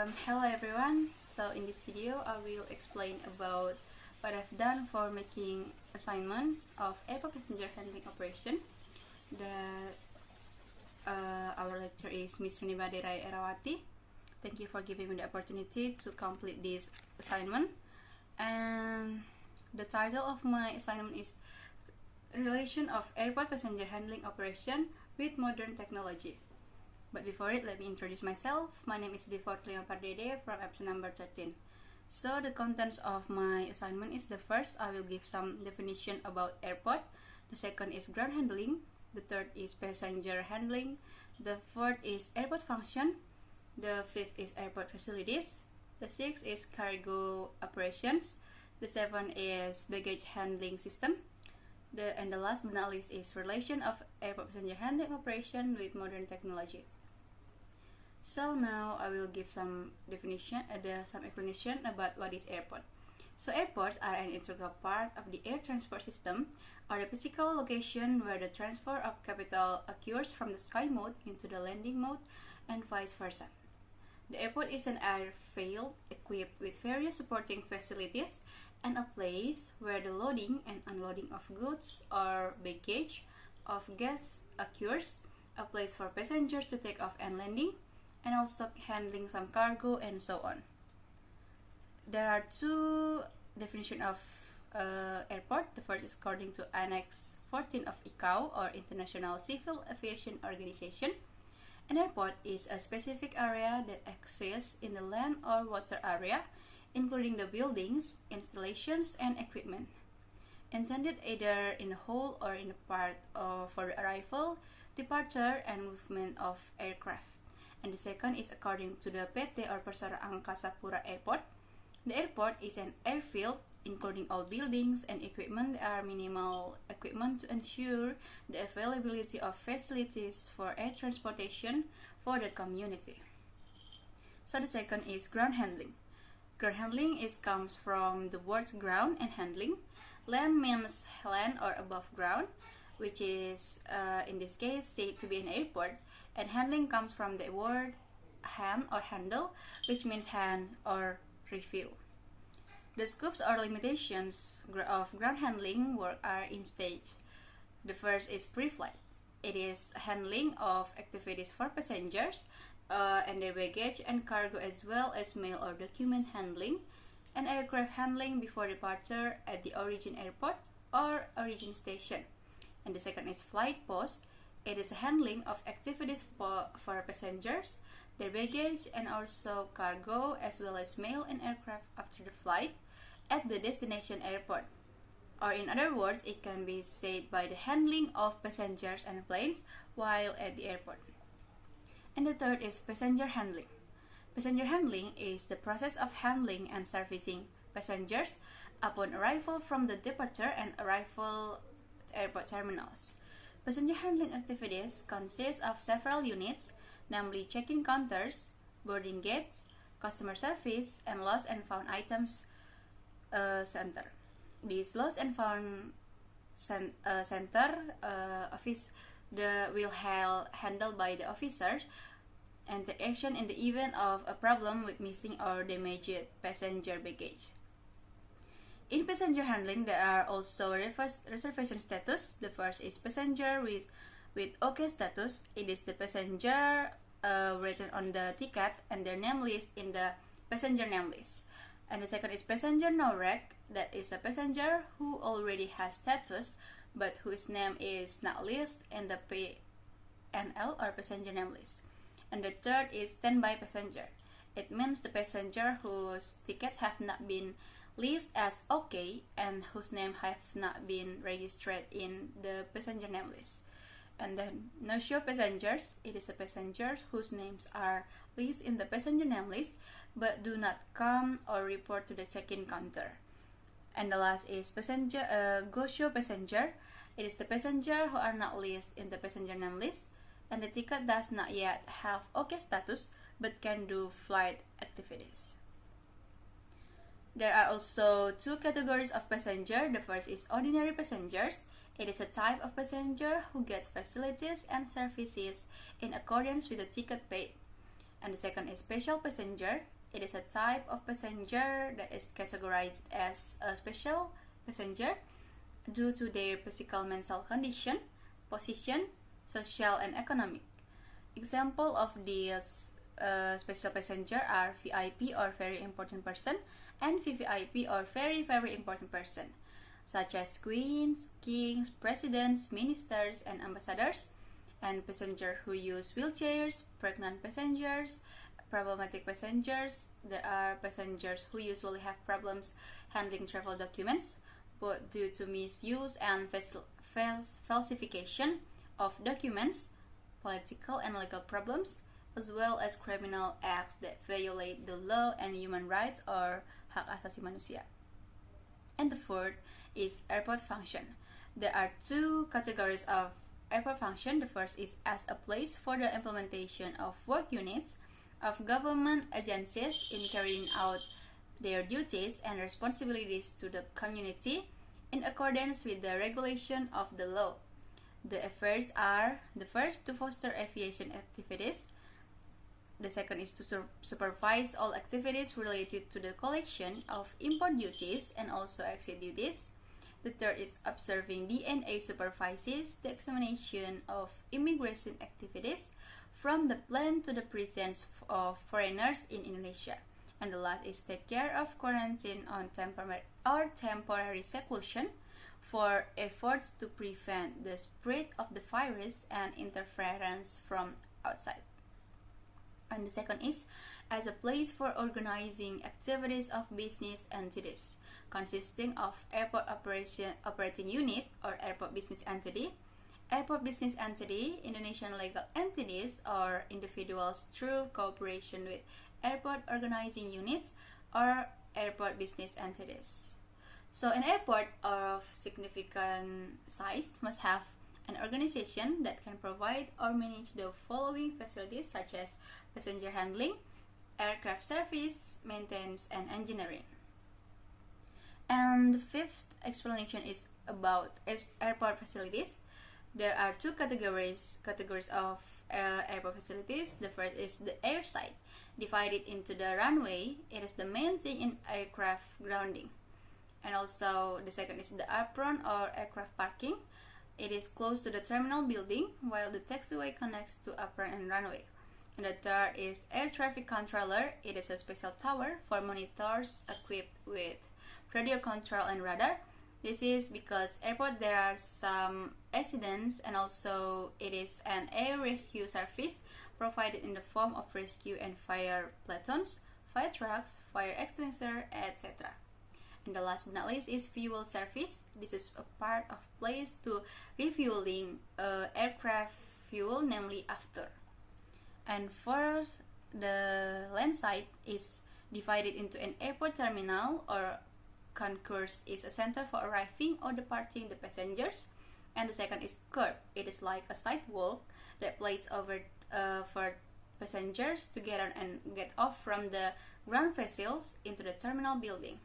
Hello everyone. So in this video I will explain about what I've done for making assignment of APHO passenger handling operation. Our lecturer is Miss Rinibade Rai Erawati. Thank you for giving me the opportunity to complete this assignment. And the title of my assignment is Relation of Airport Passenger Handling Operation with Modern Technology. But before it, let me introduce myself. My name is Fortulima from episode number 13. So the contents of my assignment is: the first, I will give some definition about airport. The second is ground handling. The third is passenger handling. The fourth is airport function. The fifth is airport facilities. The sixth is cargo operations. The seventh is baggage handling system. And the last but not least is relation of airport passenger handling operation with modern technology. So now I will give some explanation about what is airport. So airports are an integral part of the air transport system, or the physical location where the transfer of capital occurs from the sky mode into the landing mode and vice versa. The airport is an airfield equipped with various supporting facilities and a place where the loading and unloading of goods or baggage of guests occurs, a place for passengers to take off and landing, and also handling some cargo and so on. There are two definitions of airport. The first is according to Annex 14 of ICAO, or International Civil Aviation Organization. An airport is a specific area that exists in the land or water area, including the buildings, installations, and equipment, intended either in a whole or in a part for the arrival, departure, and movement of aircraft. And the second is according to the PT or Persero Angkasa Pura Airport. The airport is an airfield including all buildings and equipment. There are minimal equipment to ensure the availability of facilities for air transportation for the community. So the second is ground handling. Ground handling comes from the words ground and handling. Land means land or above ground, which is in this case said to be an airport, and handling comes from the word hand or handle, which means hand or review. The scopes or limitations of ground handling work are in stage. The first is pre-flight. It is handling of activities for passengers and their baggage and cargo, as well as mail or document handling, and aircraft handling before departure at the origin airport or origin station. And the second is flight post. It is a handling of activities for passengers, their baggage, and also cargo, as well as mail and aircraft after the flight at the destination airport. Or in other words, it can be said by the handling of passengers and planes while at the airport. And the third is passenger handling. Passenger handling is the process of handling and servicing passengers upon arrival from the departure and arrival at airport terminals. Passenger handling activities consist of several units, namely check-in counters, boarding gates, customer service, and lost and found items center. This lost and found center office will handled by the officers and take action in the event of a problem with missing or damaged passenger baggage. In passenger handling, there are also reservation status. The first is passenger with OK status. It is the passenger written on the ticket and their name list in the passenger name list. And the second is passenger no rec. That is a passenger who already has status but whose name is not listed in the PNL or passenger name list. And the third is standby passenger. It means the passenger whose tickets have not been listed as OK and whose name have not been registered in the passenger name list. And then no-show passengers. It is a passenger whose names are listed in the passenger name list but do not come or report to the check-in counter. And the last is go-show passenger. It is the passenger who are not listed in the passenger name list and the ticket does not yet have OK status but can do flight activities. There are also two categories of passenger. The first is ordinary passengers. It is a type of passenger who gets facilities and services in accordance with the ticket paid. And the second is special passenger. It is a type of passenger that is categorized as a special passenger due to their physical mental condition, position, social, and economic. Example of these special passenger are VIP or very important person and VVIP or very important person, such as queens, kings, presidents, ministers, and ambassadors, and passengers who use wheelchairs, pregnant passengers, problematic passengers. There are passengers who usually have problems handling travel documents, both due to misuse and falsification of documents, political and legal problems, as well as criminal acts that violate the law and human rights or hak asasi manusia. And the fourth is airport function. There are two categories of airport function. The first is as a place for the implementation of work units of government agencies in carrying out their duties and responsibilities to the community in accordance with the regulation of the law. The efforts are: the first, to foster aviation activities; the second is to supervise all activities related to the collection of import duties and also exit duties. The third is observing DNA supervises the examination of immigration activities from the plane to the presence of foreigners in Indonesia. And the last is take care of quarantine on temporary seclusion for efforts to prevent the spread of the virus and interference from outside. And the second is as a place for organizing activities of business entities, consisting of airport operating unit or airport business entity, airport business entity, Indonesian legal entities or individuals through cooperation with airport organizing units or airport business entities. So an airport of significant size must have an organization that can provide or manage the following facilities such as passenger handling, aircraft service, maintenance, and engineering. And the fifth explanation is about airport facilities. There are two categories of airport facilities. The first is the airside, divided into the runway. It is the main thing in aircraft grounding. And also the second is the apron or aircraft parking. It is close to the terminal building, while the taxiway connects to apron and runway. And the third is air traffic controller. It is a special tower for monitors equipped with radio control and radar. This is because airport there are some accidents, and also it is an air rescue service provided in the form of rescue and fire platoons, fire trucks, fire extinguisher, etc. And the last but not least is fuel service. This is a part of place to refueling aircraft fuel, namely after. And for the land side is divided into an airport terminal or concourse is a center for arriving or departing the passengers. And the second is curb. It is like a sidewalk that plays over for passengers to get on and get off from the ground vessels into the terminal building.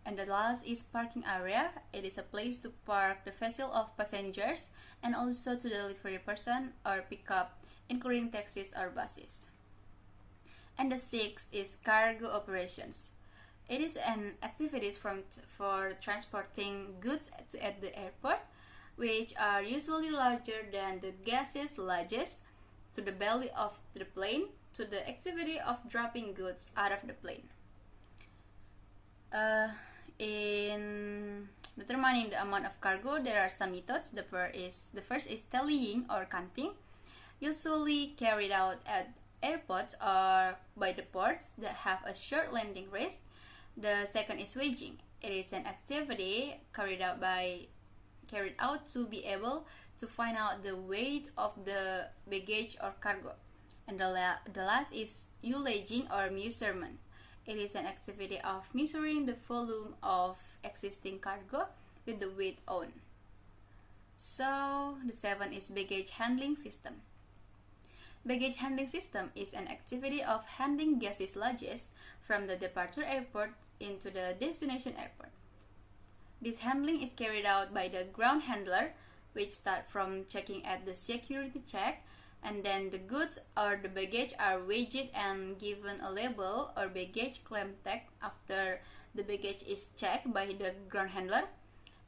And the last is parking area. It is a place to park the vessel of passengers and also to delivery person or pickup, including taxis or buses. And the sixth is cargo operations. It is an activities for transporting goods at the airport, which are usually larger than the gases luggage to the belly of the plane, to the activity of dropping goods out of the plane. In determining the amount of cargo, there are some methods. The first is tallying or counting, usually carried out at airports or by the ports that have a short landing rest. The second is weighing. It is an activity carried out to be able to find out the weight of the baggage or cargo. And the last is ullaging or measurement. It is an activity of measuring the volume of existing cargo with the weight on. So the seventh is baggage handling system. Baggage handling system is an activity of handling gaseous luggage from the departure airport into the destination airport. This handling is carried out by the ground handler, which start from checking at the security check and then the goods or the baggage are weighed and given a label or baggage claim tag after the baggage is checked by the ground handler,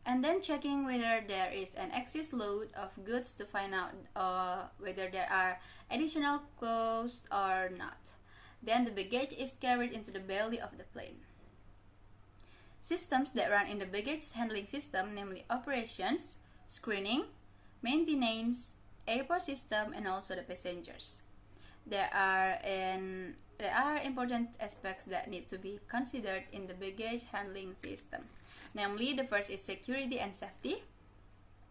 and then checking whether there is an excess load of goods to find out whether there are additional costs or not. Then the baggage is carried into the belly of the plane. Systems that run in the baggage handling system, namely operations, screening, maintenance, airport system, and also the passengers. There are important aspects that need to be considered in the baggage handling system. Namely, the first is security and safety.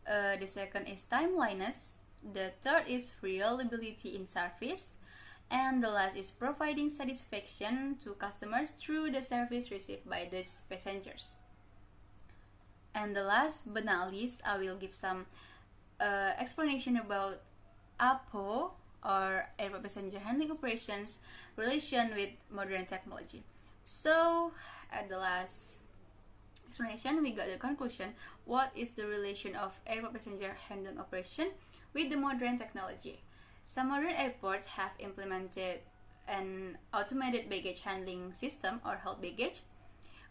The second is timeliness. The third is reliability in service. And the last is providing satisfaction to customers through the service received by these passengers. And the last but not least, I will give some explanation about APHO, or Airport Passenger Handling Operations, relation with modern technology. So, at the last explanation, we got the conclusion. What is the relation of airport passenger handling operation with the modern technology? Some modern airports have implemented an automated baggage handling system, or hold baggage,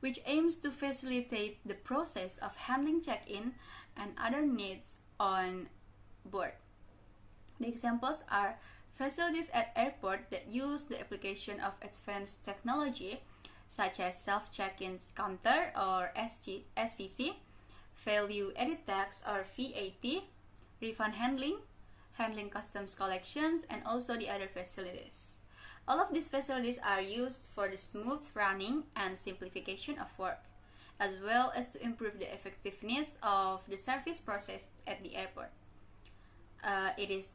which aims to facilitate the process of handling check-in and other needs on board. The examples are facilities at airport that use the application of advanced technology, such as self-check-in counter or SCC, value-added tax or VAT, refund handling, handling customs collections, and also the other facilities. All of these facilities are used for the smooth running and simplification of work, as well as to improve the effectiveness of the service process at the airport. It is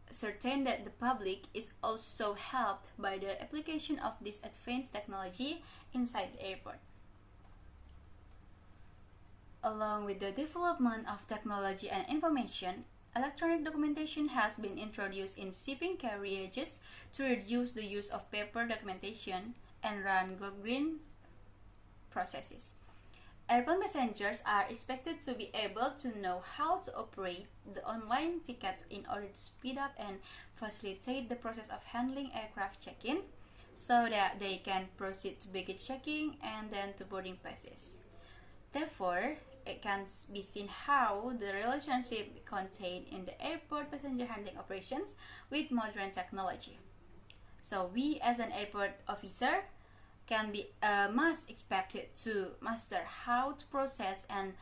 certain that the public is also helped by the application of this advanced technology inside the airport. Along with the development of technology and information, electronic documentation has been introduced in shipping carriages to reduce the use of paper documentation and run go-green processes. Airport passengers are expected to be able to know how to operate the online tickets in order to speed up and facilitate the process of handling aircraft check-in, so that they can proceed to baggage checking and then to boarding passes. Therefore, it can be seen how the relationship contained in the airport passenger handling operations with modern technology. So we as an airport officer can be must expected to master how to process and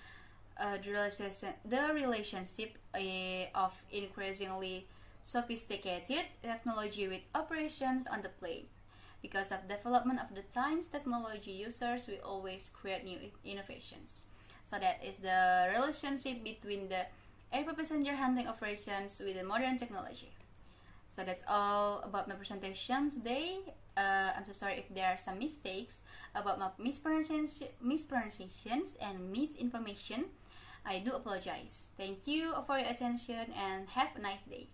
the relationship of increasingly sophisticated technology with operations on the plane. Because of development of the times, technology users will always create new innovations. So that is the relationship between the airport passenger handling operations with the modern technology. So that's all about my presentation today. I'm so sorry if there are some mistakes about my mispronunciations and misinformation. I do apologize. Thank you for your attention and have a nice day.